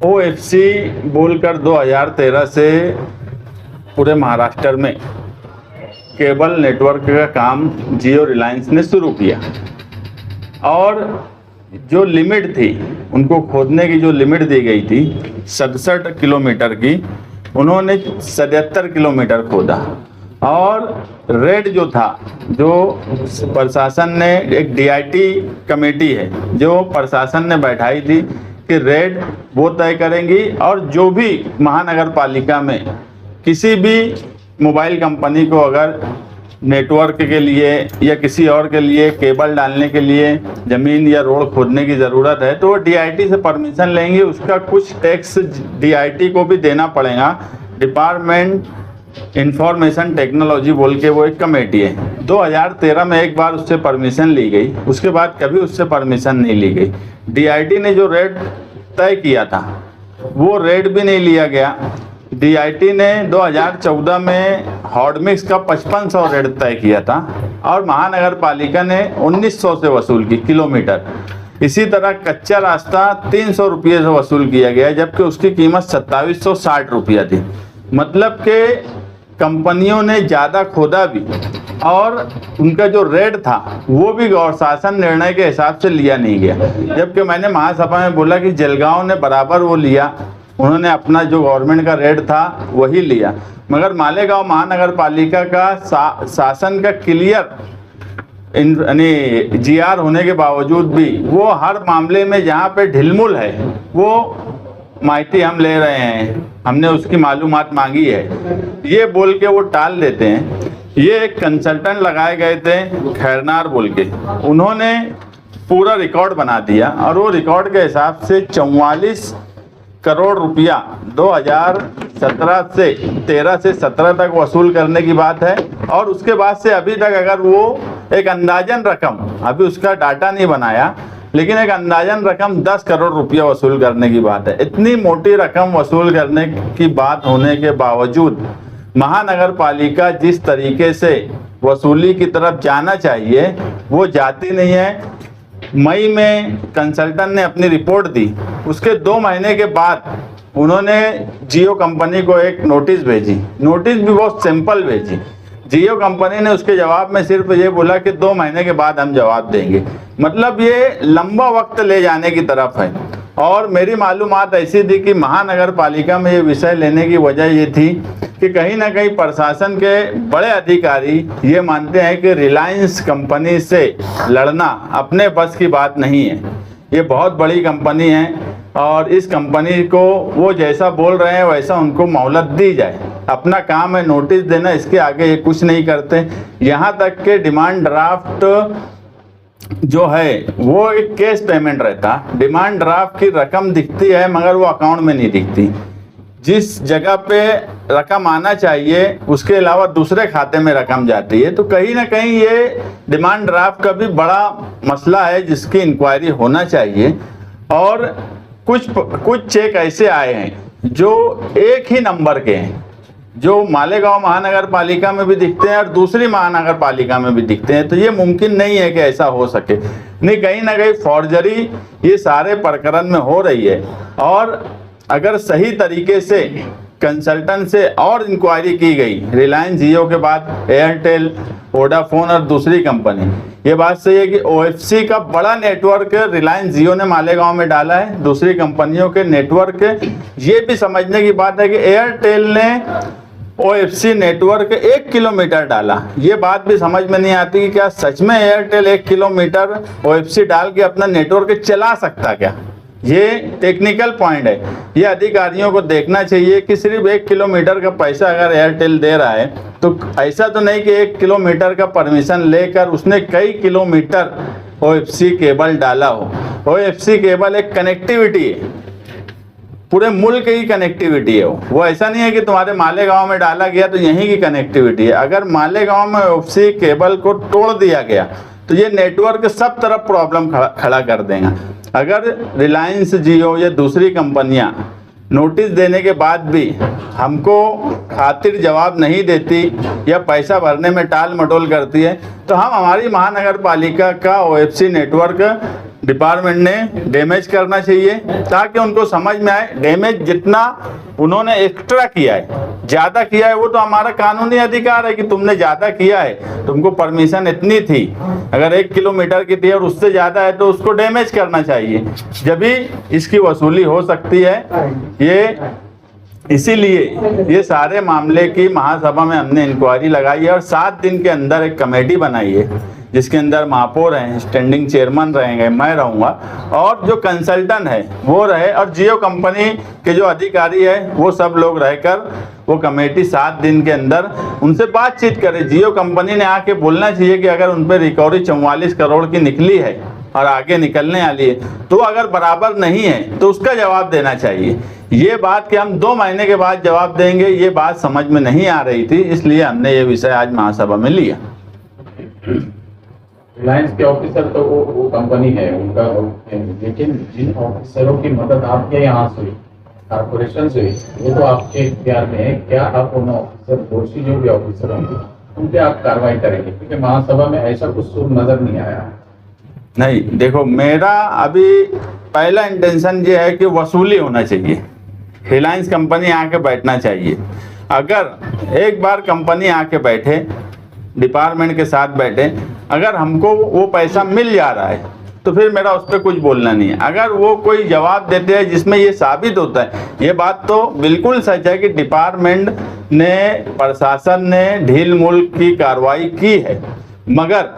OFC बोलकर 2013 से पूरे महाराष्ट्र में केबल नेटवर्क का काम जियो रिलायंस ने शुरू किया और जो लिमिट थी उनको खोदने की जो लिमिट दी गई थी 67 किलोमीटर की, उन्होंने 77 किलोमीटर खोदा। और रेट जो था, जो प्रशासन ने, एक DIT कमेटी है जो प्रशासन ने बैठाई थी कि रेट वो तय करेंगी और जो भी महानगर पालिका में किसी भी मोबाइल कंपनी को अगर नेटवर्क के लिए या किसी और के लिए केबल डालने के लिए ज़मीन या रोड खोदने की ज़रूरत है तो वो DIT से परमिशन लेंगे। उसका कुछ टैक्स DIT को भी देना पड़ेगा। डिपार्टमेंट इंफॉर्मेशन टेक्नोलॉजी बोल के वो एक कमेटी है। 2013 में एक बार उससे परमिशन ली गई, उसके बाद कभी उससे परमिशन नहीं ली गई। DIT ने जो रेट तय किया था वो रेट भी नहीं लिया गया। DIT ने 2014 में हॉटमिक्स का 5500 रेट तय किया था और महानगर पालिका ने 1900 से वसूल की किलोमीटर। इसी तरह कच्चा रास्ता 300 रुपये से वसूल किया गया जबकि उसकी कीमत 2760 रुपया थी। मतलब कि कंपनियों ने ज़्यादा खोदा भी और उनका जो रेट था वो भी गौर शासन निर्णय के हिसाब से लिया नहीं गया। जबकि मैंने महासभा में बोला कि जलगांव ने बराबर वो लिया, उन्होंने अपना जो गवर्नमेंट का रेट था वही लिया, मगर मालेगांव महानगर पालिका का शासन का क्लियर यानी GR होने के बावजूद भी वो हर मामले में जहाँ पे ढिलमुल है वो माहिती हम ले रहे हैं, हमने उसकी मालूमात मांगी है, ये बोल के वो टाल देते हैं। ये एक कंसल्टेंट लगाए गए थे खैरनार बोल के, उन्होंने पूरा रिकॉर्ड बना दिया और वो रिकॉर्ड के हिसाब से 44 करोड़ रुपया 2017 से 13 से 17 तक वसूल करने की बात है। और उसके बाद से अभी तक अगर वो एक अंदाजन रकम, अभी उसका डाटा नहीं बनाया, लेकिन एक अंदाजन रकम 10 करोड़ रुपया वसूल करने की बात है। इतनी मोटी रकम वसूल करने की बात होने के बावजूद महानगर पालिका जिस तरीके से वसूली की तरफ जाना चाहिए वो जाती नहीं है। मई में कंसल्टेंट ने अपनी रिपोर्ट दी, उसके 2 महीने के बाद उन्होंने जियो कंपनी को एक नोटिस भेजी। नोटिस भी बहुत सिंपल भेजी। जियो कंपनी ने उसके जवाब में सिर्फ ये बोला कि 2 महीने के बाद हम जवाब देंगे। मतलब ये लंबा वक्त ले जाने की तरफ है। और मेरी मालूमात ऐसी थी कि महानगर पालिका में ये विषय लेने की वजह ये थी कि कहीं ना कहीं प्रशासन के बड़े अधिकारी ये मानते हैं कि रिलायंस कंपनी से लड़ना अपने बस की बात नहीं है। ये बहुत बड़ी कंपनी है और इस कंपनी को वो जैसा बोल रहे हैं वैसा उनको मोहलत दी जाए। अपना काम है नोटिस देना, इसके आगे ये कुछ नहीं करते। यहाँ तक के डिमांड ड्राफ्ट जो है वो एक कैश पेमेंट रहता। डिमांड ड्राफ्ट की रकम दिखती है मगर वो अकाउंट में नहीं दिखती। जिस जगह पे रकम आना चाहिए उसके अलावा दूसरे खाते में रकम जाती है। तो कहीं ना कहीं ये डिमांड ड्राफ्ट का भी बड़ा मसला है जिसकी इंक्वायरी होना चाहिए। और कुछ चेक ऐसे आए हैं जो एक ही नंबर के हैं, जो मालेगांव महानगर पालिका में भी दिखते हैं और दूसरी महानगर पालिका में भी दिखते हैं। तो ये मुमकिन नहीं है कि ऐसा हो सके। नहीं, कहीं ना कहीं फॉर्जरी ये सारे प्रकरण में हो रही है। और अगर सही तरीके से कंसल्टेंट से और इंक्वायरी की गई, रिलायंस जियो के बाद एयरटेल, वोडाफोन और दूसरी कंपनी, ये बात सही है कि OFC का बड़ा नेटवर्क रिलायंस जियो ने मालेगांव में डाला है। दूसरी कंपनियों के नेटवर्क, ये भी समझने की बात है कि एयरटेल ने OFC नेटवर्क 1 किलोमीटर डाला। ये बात भी समझ में नहीं आती कि क्या सच में एयरटेल 1 किलोमीटर OFC डाल के अपना नेटवर्क चला सकता क्या? ये टेक्निकल पॉइंट है। ये अधिकारियों को देखना चाहिए कि सिर्फ 1 किलोमीटर का पैसा अगर एयरटेल दे रहा है तो ऐसा तो नहीं कि 1 किलोमीटर का परमिशन लेकर उसने कई किलोमीटर OFC केबल डाला हो। OFC केबल एक कनेक्टिविटी है, पूरे मुल्क की कनेक्टिविटी है। वो ऐसा नहीं है कि तुम्हारे मालेगांव में डाला गया तो यहीं की कनेक्टिविटी है। अगर मालेगांव में OFC केबल को तोड़ दिया गया तो ये नेटवर्क सब तरफ प्रॉब्लम खड़ा कर देगा। अगर रिलायंस जियो या दूसरी कंपनियां नोटिस देने के बाद भी हमको खातिर जवाब नहीं देती या पैसा भरने में टाल मटोल करती है तो हम हमारी महानगर पालिका का OFC नेटवर्क डिपार्टमेंट ने डैमेज करना चाहिए, ताकि उनको समझ में आए डैमेज जितना उन्होंने एक्स्ट्रा किया है, ज़्यादा किया है, वो तो हमारा कानूनी अधिकार है कि तुमने ज़्यादा किया है, तुमको परमिशन इतनी थी, अगर 1 किलोमीटर की थी और उससे ज़्यादा है तो उसको डैमेज करना चाहिए, जब भी इसकी वसूली हो सकती है। ये इसीलिए ये सारे मामले की महासभा में हमने इंक्वायरी लगाई है और 7 दिन के अंदर एक कमेटी बनाई है, जिसके अंदर महापौर हैं, स्टैंडिंग चेयरमैन रहेंगे, मैं रहूँगा और जो कंसल्टेंट है वो रहे, और जियो कंपनी के जो अधिकारी है वो सब लोग रहकर वो कमेटी 7 दिन के अंदर उनसे बातचीत करे। जियो कंपनी ने आके बोलना चाहिए कि अगर उन पर रिकवरी 44 करोड़ की निकली है और आगे निकलने वाली है, तो अगर बराबर नहीं है तो उसका जवाब देना चाहिए। ये बात कि हम 2 महीने के बाद जवाब देंगे, ये बात समझ में नहीं आ रही थी, इसलिए हमने ये विषय आज महासभा में लिया। रिलायंस के ऑफिसर तो वो कंपनी है उनका, लेकिन जिन ऑफिसरों की मदद आपके यहाँ से हुई, कारपोरेशन से हुई, वो तो आपके इख्तियार में है। क्या आप उन ऑफिसर, दोषी जो भी ऑफिसर होंगे उन पर आप कार्रवाई करेंगे? क्योंकि महासभा में ऐसा कुछ सुर नजर नहीं आया। नहीं, देखो, मेरा अभी पहला इंटेंशन ये है कि वसूली होना चाहिए, रिलायंस कंपनी आके बैठना चाहिए। अगर एक बार कंपनी आके बैठे, डिपार्टमेंट के साथ बैठे, अगर हमको वो पैसा मिल जा रहा है तो फिर मेरा उस पर कुछ बोलना नहीं है। अगर वो कोई जवाब देते हैं जिसमें ये साबित होता है, ये बात तो बिल्कुल सच है कि डिपार्टमेंट ने, प्रशासन ने ढील मूल की कार्रवाई की है, मगर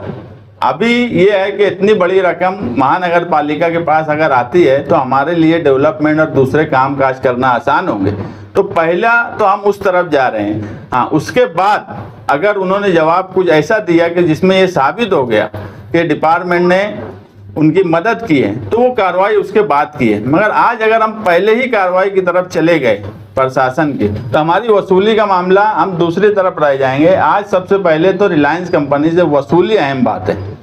अभी ये है कि इतनी बड़ी रकम महानगर पालिका के पास अगर आती है तो हमारे लिए डेवलपमेंट और दूसरे काम काज करना आसान होंगे। तो पहला तो हम उस तरफ जा रहे हैं। हाँ, उसके बाद अगर उन्होंने जवाब कुछ ऐसा दिया कि जिसमें ये साबित हो गया कि डिपार्टमेंट ने उनकी मदद की है, तो वो कार्रवाई उसके बाद की है। मगर आज अगर हम पहले ही कार्रवाई की तरफ चले गए प्रशासन की, तो हमारी वसूली का मामला हम दूसरी तरफ रह जाएंगे। आज सबसे पहले तो रिलायंस कंपनी से वसूली अहम बात है।